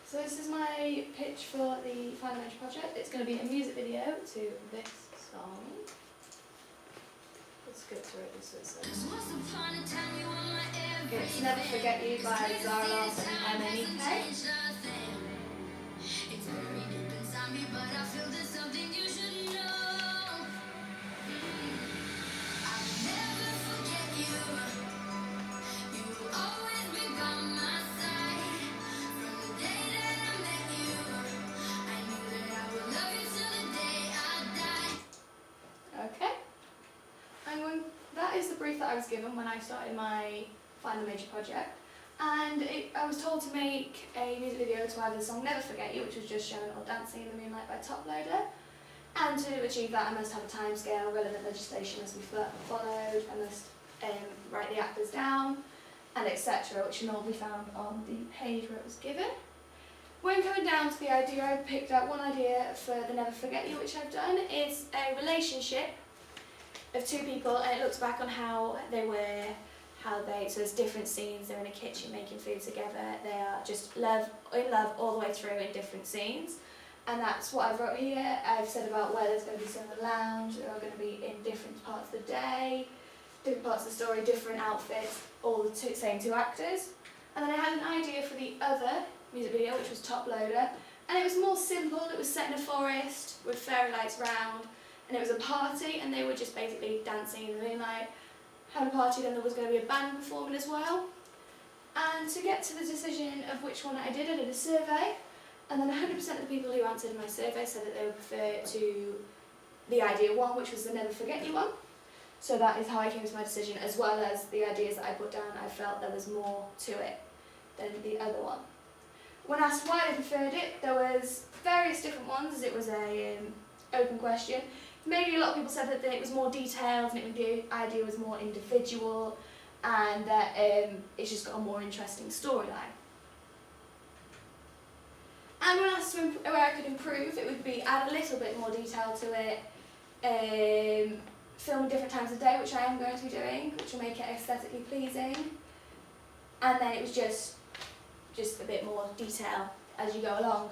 So this is my pitch for the Find the Major project. It's going to be a music video to this song. Let's go through it. This is it's Never Forget You by Zara Larsson and MNEK. Okay. That is the brief that I was given when I started my Find the Major project. And I was told to make a music video to either the song Never Forget You, which was just shown, or Dancing in the Moonlight by Toploader. And to achieve that I must have a timescale, relevant legislation must be followed, I must write the actors down, and etc., which can all be found on the page where it was given. When coming down to the idea, I picked out one idea for the Never Forget You, which I've done. It's a relationship of two people, and it looks back on how they were, so there's different scenes. They're in a kitchen making food together. They are just in love all the way through in different scenes. And that's what I've wrote here. I've said about where there's going to be some in the lounge, there are going to be in different parts of the day, different parts of the story, different outfits, all the same two actors. And then I had an idea for the other music video, which was Toploader, and it was more simple. It was set in a forest with fairy lights round, and it was a party, and they were just basically dancing in the moonlight, having a party. Then there was going to be a band performing as well. And to get to the decision of which one I did a survey, and then 100% of the people who answered my survey said that they would prefer to the idea one, which was the Never Forget You one. So that is how I came to my decision, as well as the ideas that I put down. I felt there was more to it than the other one. When asked why they preferred it, there was various different ones, as it was a open question. Maybe a lot of people said that it was more detailed and the idea was more individual, and that it's just got a more interesting storyline. And when asked where I could improve, it would be add a little bit more detail to it, film at different times of day, which I am going to be doing, which will make it aesthetically pleasing, and then it was just a bit more detail as you go along.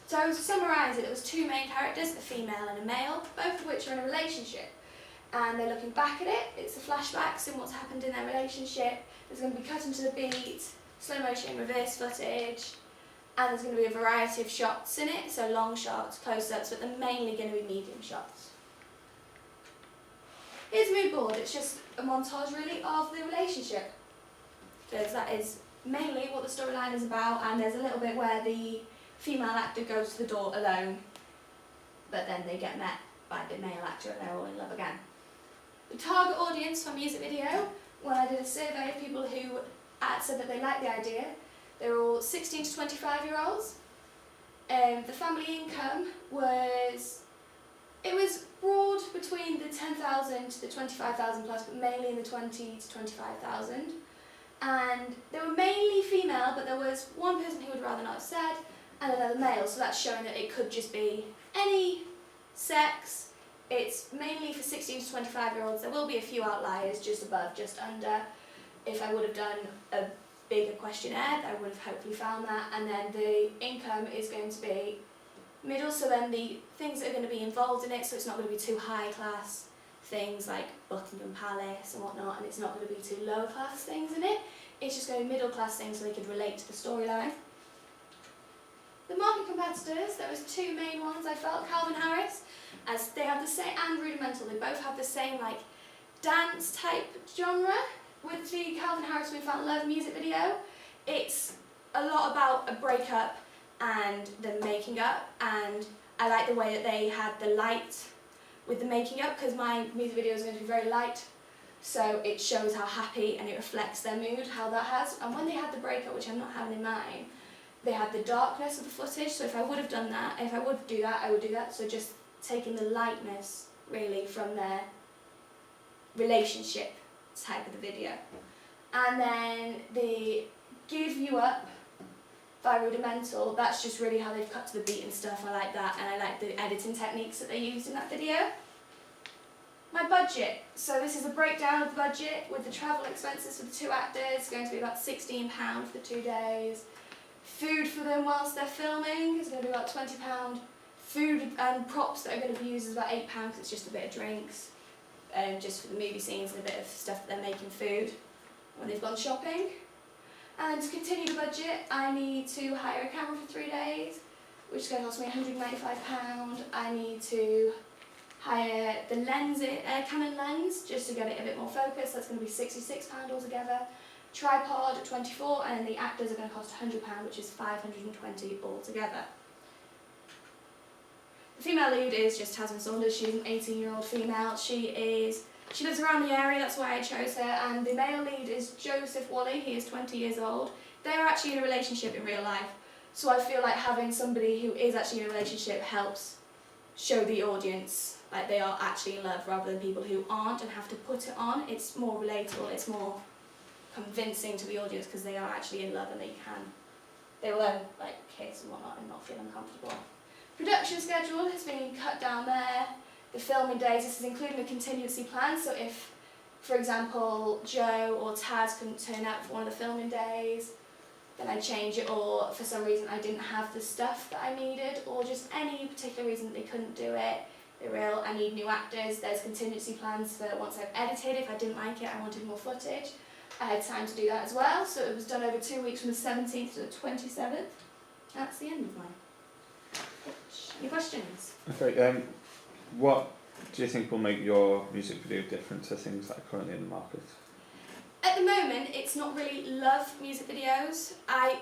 So to summarise it, there was two main characters, a female and a male, both of which are in a relationship, and they're looking back at it. It's a flashback, seeing what's happened in their relationship. There's going to be cutting to the beat, slow motion, reverse footage, and there's going to be a variety of shots in it, so long shots, close-ups, but they're mainly going to be medium shots. Here's a mood board. It's just a montage really of the relationship, because that is mainly what the storyline is about, and there's a little bit where the female actor goes to the door alone, but then they get met by the male actor and they're all in love again. The target audience for music video, when I did a survey of people who said that they liked the idea, they were all 16 to 25-year-olds. The family income was broad between the 10,000 to the 25,000 plus, but mainly in the 20 to 25,000. And they were mainly female, but there was one person who would rather not have said, and another male, so that's showing that it could just be any sex. It's mainly for 16 to 25-year-olds. There will be a few outliers, just above, just under. If I would have done a bigger questionnaire, I would have hopefully found that. And then the income is going to be middle, so then the things that are going to be involved in it, so it's not going to be too high class things like Buckingham Palace and whatnot, and it's not going to be too low class things in it. It's just going to be middle class things so they could relate to the storyline. The market competitors, there was two main ones I felt. Calvin Harris, as they have the same, and Rudimental, they both have the same like dance type genre. With the Calvin Harris We Found Love music video, it's a lot about a breakup and the making up, and I like the way that they had the light with the making up, because my music video is going to be very light, so it shows how happy and it reflects their mood, how that has. And when they had the breakup, which I'm not having in mine, they had the darkness of the footage, so if I would have done that, if I would do that, I would do that. So just taking the lightness, really, from their relationship type of the video. And then the Give You Up by Rudimental, that's just really how they've cut to the beat and stuff. I like that, and I like the editing techniques that they used in that video. My budget. So this is a breakdown of the budget with the travel expenses for the two actors, going to be about £16 for 2 days. Food for them whilst they're filming is going to be about £20. Food and props that are going to be used is about £8 because it's just a bit of drinks, just for the movie scenes and a bit of stuff that they're making food when they've gone shopping. And to continue the budget, I need to hire a camera for 3 days, which is going to cost me £195. I need to hire the lens, Canon lens, just to get it a bit more focused. That's going to be £66 altogether. Tripod at £24, and then the actors are going to cost £100, which is £520 altogether. The female lead is just Tasmin Saunders. She's an 18-year-old female. She lives around the area, that's why I chose her. And the male lead is Joseph Wally. He is 20 years old. They are actually in a relationship in real life, so I feel like having somebody who is actually in a relationship helps show the audience like they are actually in love, rather than people who aren't and have to put it on. It's more relatable, it's more convincing to the audience because they are actually in love and they will then like kiss and whatnot and not feel uncomfortable. Production schedule has been cut down there. The filming days, this is including a contingency plan, so if, for example, Joe or Taz couldn't turn up for one of the filming days, then I change it, or for some reason I didn't have the stuff that I needed, or just any particular reason that they couldn't do it. I need new actors. There's contingency plans for once I've edited. If I didn't like it, I wanted more footage. I had time to do that as well, so it was done over 2 weeks from the 17th to the 27th. That's the end of my pitch. Any questions? Okay, what do you think will make your music video different to things that are currently in the market? At the moment, it's not really love music videos.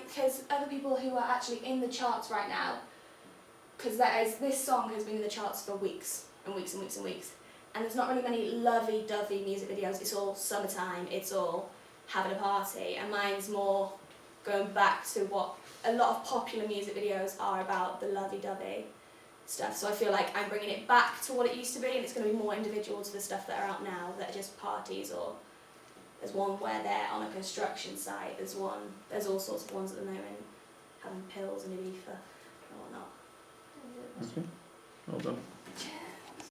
Because other people who are actually in the charts right now, because this song has been in the charts for weeks and weeks and weeks and weeks, and there's not really many lovey-dovey music videos. It's all summertime, it's all having a party, and mine's more going back to what a lot of popular music videos are about, the lovey-dovey stuff. So I feel like I'm bringing it back to what it used to be, and it's going to be more individual to the stuff that are out now that are just parties, or there's one where they're on a construction site, there's all sorts of ones at the moment, having pills and Ibiza and whatnot. Okay, well done.